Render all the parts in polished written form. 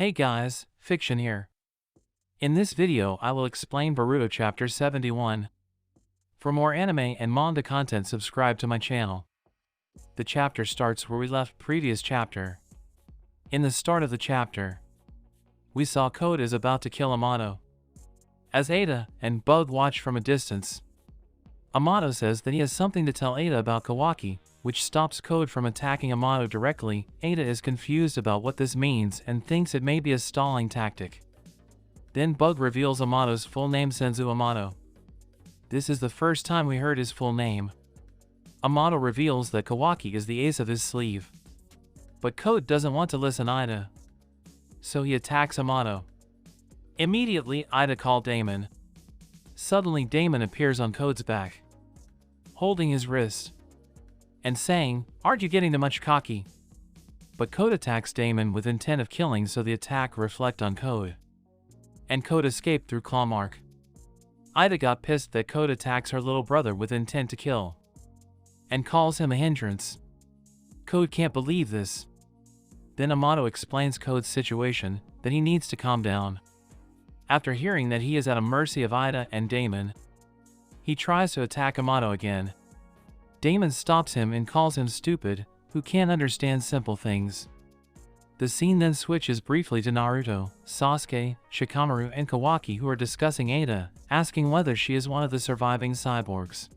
Hey guys, Fiction here. In this video I will explain Boruto chapter 71. For more anime and manga content, subscribe to my channel. The chapter starts where we left previous chapter. In the start of the chapter, we saw Code is about to kill Amato. As Ada and Bug watch from a distance, Amato says that he has something to tell Ada about Kawaki, which stops Code from attacking Amato directly. Ada is confused about what this means and thinks it may be a stalling tactic. Then Bug reveals Amato's full name, Senzu Amato. This is the first time we heard his full name. Amato reveals that Kawaki is the ace of his sleeve. But Code doesn't want to listen Ida, so he attacks Amato. Immediately Ida calls Daemon. Suddenly Daemon appears on Code's back, holding his wrist and saying, "Aren't you getting too much cocky?" But Code attacks Daemon with intent of killing, so the attack reflects on Code, and Code escaped through claw mark. Ida got pissed that Code attacks her little brother with intent to kill, and calls him a hindrance. Code can't believe this. Then Amato explains Code's situation, that he needs to calm down. After hearing that he is at the mercy of Ida and Daemon, he tries to attack Amato again. Daemon stops him and calls him stupid, who can't understand simple things. The scene then switches briefly to Naruto, Sasuke, Shikamaru and Kawaki, who are discussing Ada, asking whether she is one of the surviving cyborgs.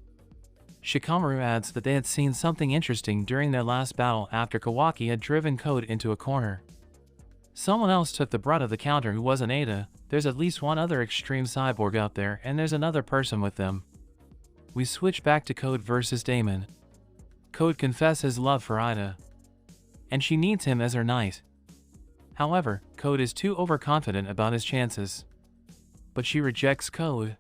Shikamaru adds that they had seen something interesting during their last battle after Kawaki had driven Code into a corner. Someone else took the brunt of the counter who wasn't Ada. There's at least one other extreme cyborg out there, and there's another person with them. We switch back to Code versus Daemon. Code confesses his love for Ida, and she needs him as her knight. However, Code is too overconfident about his chances, but she rejects Code.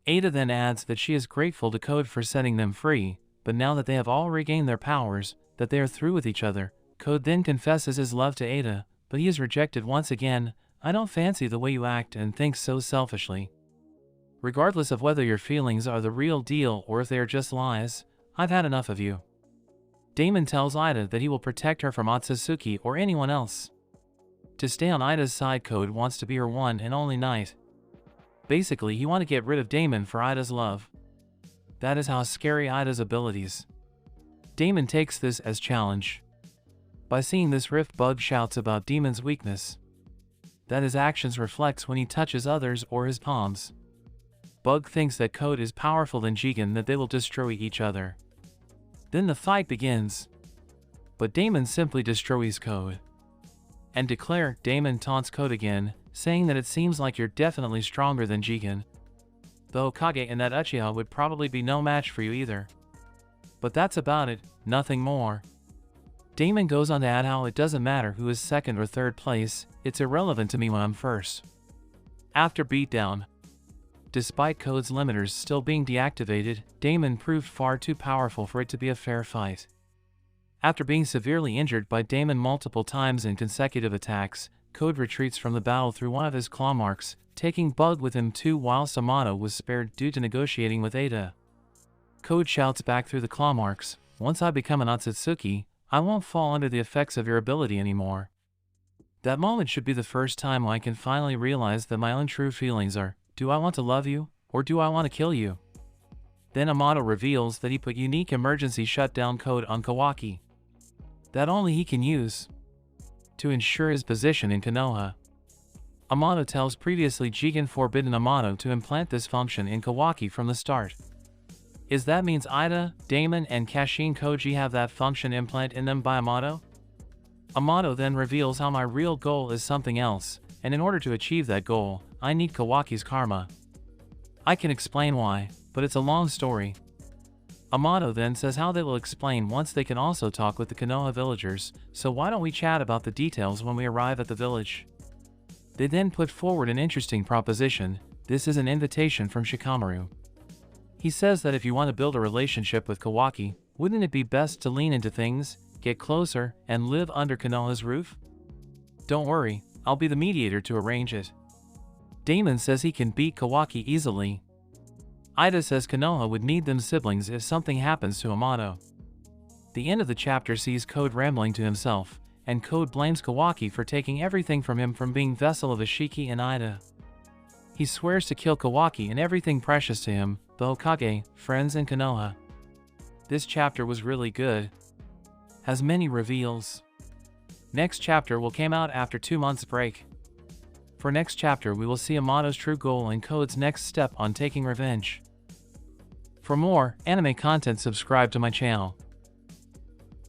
Ada then adds that she is grateful to Code for setting them free, but now that they have all regained their powers, that they are through with each other. Code then confesses his love to Ada, but he is rejected once again. "I don't fancy the way you act and think so selfishly. Regardless of whether your feelings are the real deal or if they are just lies, I've had enough of you." Daemon tells Ida that he will protect her from Otsutsuki or anyone else. To stay on Ida's side, Code wants to be her one and only knight. Basically, he wants to get rid of Daemon for Ida's love. That is how scary Ida's abilities. Daemon takes this as challenge. By seeing this rift, Bug shouts about Daemon's weakness, that his actions reflects when he touches others or his palms. Bug thinks that Code is powerful than Jigen, that they will destroy each other. Then the fight begins, but Daemon simply destroys Code and declare. Daemon taunts Code again, saying that it seems like you're definitely stronger than Jigen. The Hokage and that Uchiha would probably be no match for you either. But that's about it, nothing more. Daemon goes on to add how it doesn't matter who is second or third place, it's irrelevant to me when I'm first. After beatdown, despite Code's limiters still being deactivated, Daemon proved far too powerful for it to be a fair fight. After being severely injured by Daemon multiple times in consecutive attacks, Code retreats from the battle through one of his claw marks, taking Bug with him too, whilst Amato was spared due to negotiating with Ada. Code shouts back through the claw marks, "Once I become an Otsutsuki, I won't fall under the effects of your ability anymore." That moment should be the first time I can finally realize that my own true feelings are, do I want to love you, or do I want to kill you? Then Amato reveals that he put unique emergency shutdown code on Kawaki, that only he can use, to ensure his position in Konoha. Amato tells previously Jigen forbidden Amato to implant this function in Kawaki from the start. That means Ida, Daemon and Kashin Koji have that function implant in them by Amato? Amato then reveals how my real goal is something else, and in order to achieve that goal, I need Kawaki's karma. I can explain why, but it's a long story. Amato then says how they will explain once they can also talk with the Konoha villagers, so why don't we chat about the details when we arrive at the village? They then put forward an interesting proposition. This is an invitation from Shikamaru. He says that if you want to build a relationship with Kawaki, wouldn't it be best to lean into things, get closer, and live under Konoha's roof? Don't worry, I'll be the mediator to arrange it. Daemon says he can beat Kawaki easily. Ida says Konoha would need them siblings if something happens to Amato. The end of the chapter sees Code rambling to himself, and Code blames Kawaki for taking everything from him from being vessel of Ashiki and Ida. He swears to kill Kawaki and everything precious to him, the Hokage, friends and Konoha. This chapter was really good. Has many reveals. Next chapter will come out after 2 months break. For next chapter we will see Amato's true goal and Code's next step on taking revenge. For more anime content, subscribe to my channel.